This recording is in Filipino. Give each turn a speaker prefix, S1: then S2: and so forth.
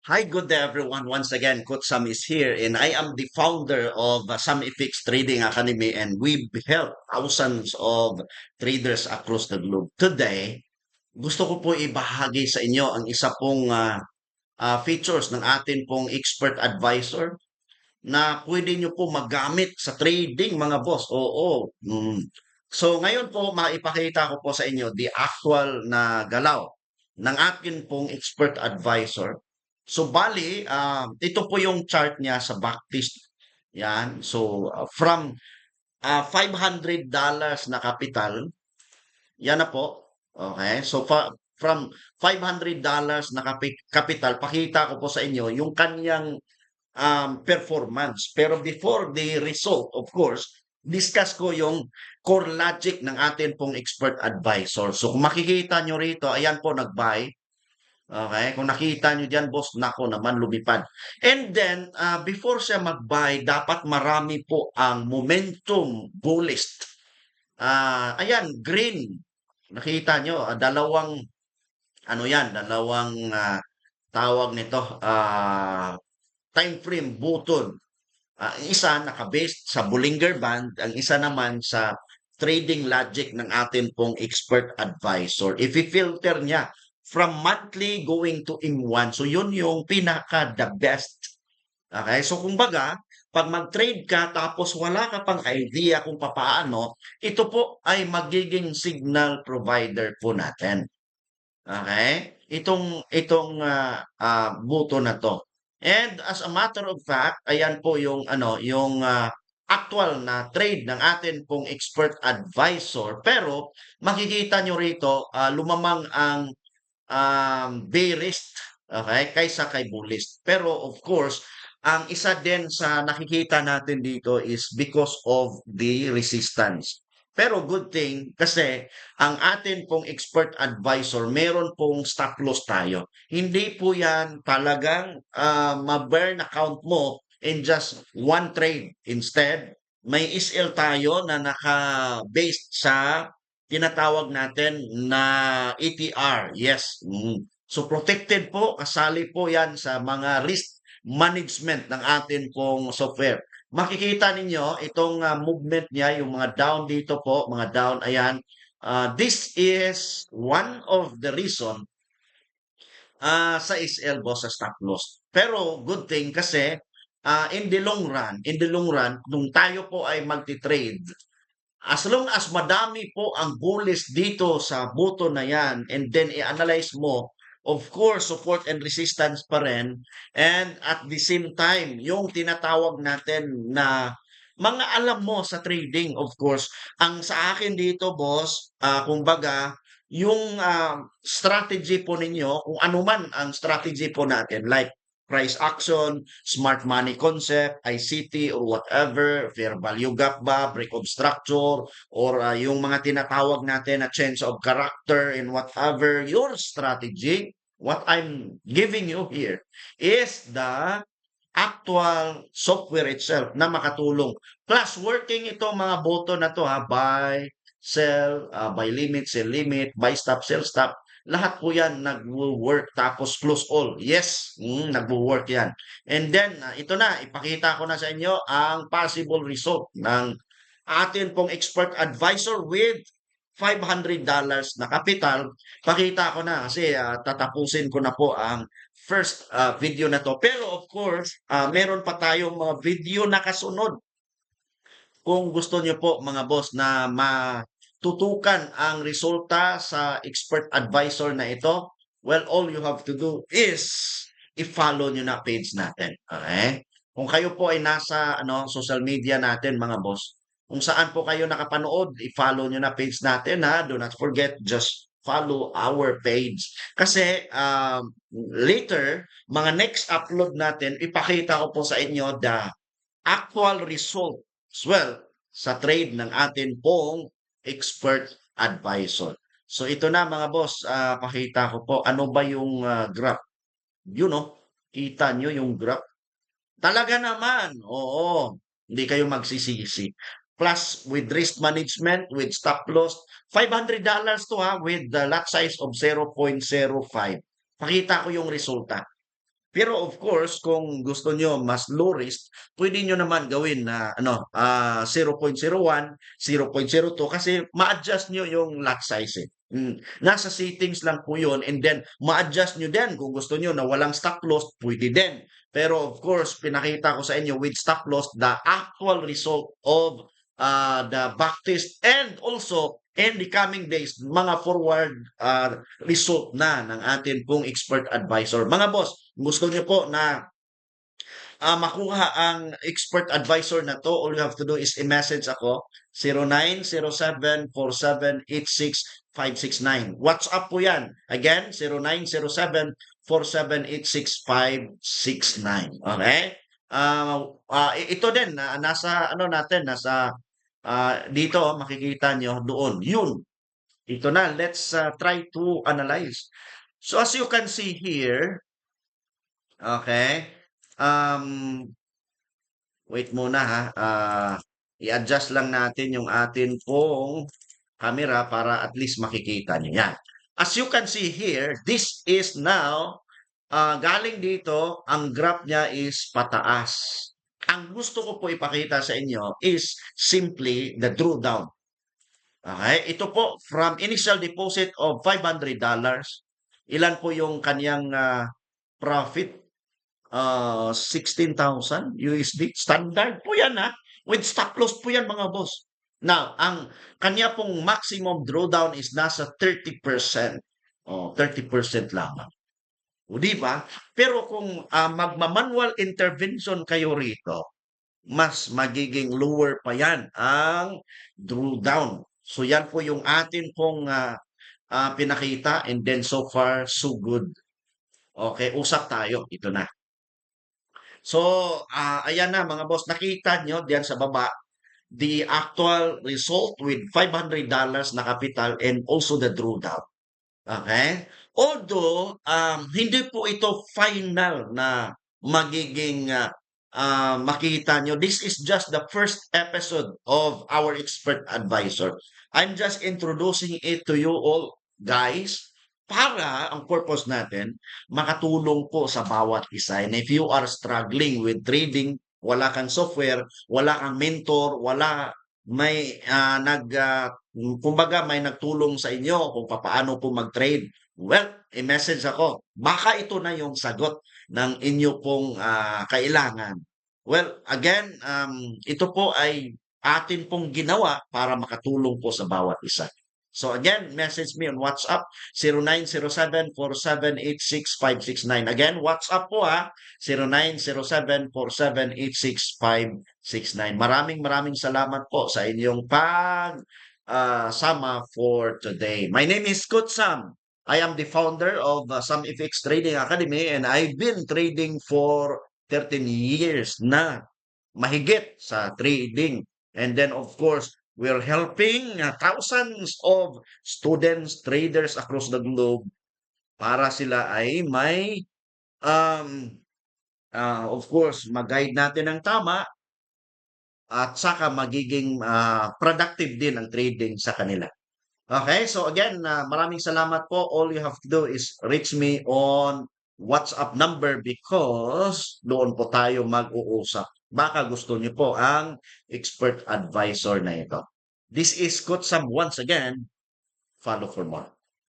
S1: Hi, good day everyone. Once again, Coach Sam is here and I am the founder of Sam FX Trading Academy and we help thousands of traders across the globe. Today, gusto ko po ibahagi sa inyo ang isa pong features ng atin pong expert advisor na pwede nyo po magamit sa trading mga boss. Oo. So ngayon po, maipakita ko po sa inyo the actual na galaw ng akin pong expert advisor. So bali, ito po yung chart niya sa backtest. Yan. So from $500 na capital, yan na po. Okay. So from $500 na capital, pakita ko po sa inyo yung kanyang performance. Pero before the result, of course, discuss ko yung core logic ng atin pong expert advisor. So kung makikita nyo rito, ayan po nag-buy. Okay, kung nakita nyo dyan, boss, nako naman lumipad. And then, before siya mag-buy, dapat marami po ang momentum bullish. Ayan, green. Nakita nyo, dalawang, ano yan, dalawang tawag nito, time frame button. Ang isa naka-based sa Bollinger Band, ang isa naman sa trading logic ng atin pong expert advisor. If i-filter niya from monthly going to M1, so yun yung pinaka the best. Okay? So kumbaga, pag mag-trade ka tapos wala ka pang idea kung papaano, ito po ay magiging signal provider po natin. Okay? Itong buto na to. And as a matter of fact, ayan po yung actual na trade ng atin pong expert advisor. Pero makikita nyo rito, lumamang ang bearish, okay, kaysa kay bullish. Pero of course, ang isa din sa nakikita natin dito is because of the resistance. Pero good thing kasi ang atin pong expert advisor, meron pong stop loss tayo. Hindi po yan talagang ma-burn account mo in just one trade. Instead, may SL tayo na naka-based sa tinatawag natin na ATR. Yes. So protected po, kasali po yan sa mga risk management ng atin pong software. Makikita ninyo itong movement niya, yung mga down dito po, mga down, ayan. This is one of the reason sa SL boss sa stop loss. Pero good thing kasi in the long run, nung tayo po ay magti-trade, as long as madami po ang bullish dito sa buto na yan and then i-analyze mo, of course, support and resistance pa rin. And at the same time, yung tinatawag natin na mga alam mo sa trading, of course, ang sa akin dito, boss, kumbaga, yung strategy po ninyo, kung ano man ang strategy po natin, like price action, smart money concept, ICT, or whatever, fair value gap ba, break of structure, or yung mga tinatawag natin na change of character and whatever your strategy, what I'm giving you here is the actual software itself na makatulong. Plus, working ito mga button na to ha, buy, sell, buy limit, sell limit, buy stop, sell stop. Lahat po yan nag-work tapos close all. Yes, nag-work yan. And then, ito na, ipakita ko na sa inyo ang possible result ng atin pong expert advisor with $500 na capital. Pakita ko na kasi tatapusin ko na po ang first video na to. Pero of course, meron pa tayong mga video na kasunod. Kung gusto niyo po mga boss na matutukan ang resulta sa expert advisor na ito, well, all you have to do is i-follow nyo na page natin. Okay? Kung kayo po ay nasa social media natin mga boss, kung saan po kayo nakapanood, i-follow nyo na page natin ha. Do not forget, just follow our page. Kasi later, mga next upload natin, ipakita ko po sa inyo the actual result as well sa trade ng atin pong expert advisor. So ito na mga boss, pakita ko po ano ba yung graph. You know, kita nyo yung graph. Talaga naman, oo, hindi kayo magsisisi. Plus, with risk management, with stop loss, $500 to ha, with the lot size of 0.05. Pakita ko yung resulta. Pero of course, kung gusto nyo mas low risk, pwede nyo naman gawin na 0.01, 0.02 kasi ma-adjust nyo yung lot size eh. Nasa settings lang po yun and then ma-adjust nyo din kung gusto nyo na walang stop loss, pwede din. Pero of course, pinakita ko sa inyo with stop loss the actual result of the backtest and also in the coming days, mga forward result na ng atin pong expert advisor. Mga boss, gusto niyo po na makuha ang expert advisor na to, all you have to do is i-message ako 0907-4786-569. WhatsApp po yan. Again, 0907-4786-569. Okay? Ito din, nasa ano natin, nasa dito makikita nyo doon. Yun. Ito na. Let's try to analyze. So as you can see here, okay, um, wait muna ha. I-adjust lang natin yung atin pong camera para at least makikita nyo yan. As you can see here, this is now, galing dito, ang graph niya is pataas. Ang gusto ko po ipakita sa inyo is simply the drawdown. Okay, ito po from initial deposit of $500. Ilan po yung kanyang profit? 16,000 USD. Standard po yan ha. With stop loss po yan mga boss. Now, ang kanya pong maximum drawdown is nasa 30%. 30% lamang. O di ba? Pero kung magma-manual intervention kayo rito, mas magiging lower pa yan ang drawdown. So yan po yung atin pong pinakita and then so far so good. Okay, usap tayo. Ito na. So, ayan na mga boss, nakita nyo diyan sa baba, the actual result with $500 na capital and also the drawdown. Okay? Although, hindi po ito final na magiging makita nyo. This is just the first episode of our expert advisor. I'm just introducing it to you all, guys, para ang purpose natin, makatulong po sa bawat isa. And if you are struggling with trading, wala kang software, wala kang mentor, may kumbaga may nagtulong sa inyo kung paano po mag-trade. Well, i-message ako. Baka ito na yung sagot ng inyo pong kailangan. Well, again, ito po ay atin pong ginawa para makatulong po sa bawat isa. So again, message me on WhatsApp 0907-4786-569. Again, WhatsApp po 0907-4786-569. Maraming salamat po sa inyong sama for today. My name is Kutsam. I am the founder of SamFX Trading Academy and I've been trading for 13 years na mahigit sa trading. And then of course, we're helping thousands of students, traders across the globe para sila ay may of course, mag-guide natin ng tama at saka magiging productive din ang trading sa kanila. Okay, so again, maraming salamat po. All you have to do is reach me on WhatsApp number because doon po tayo mag-uusap. Baka gusto niyo po ang expert advisor na ito. This is Coach Sam once again. Follow for more.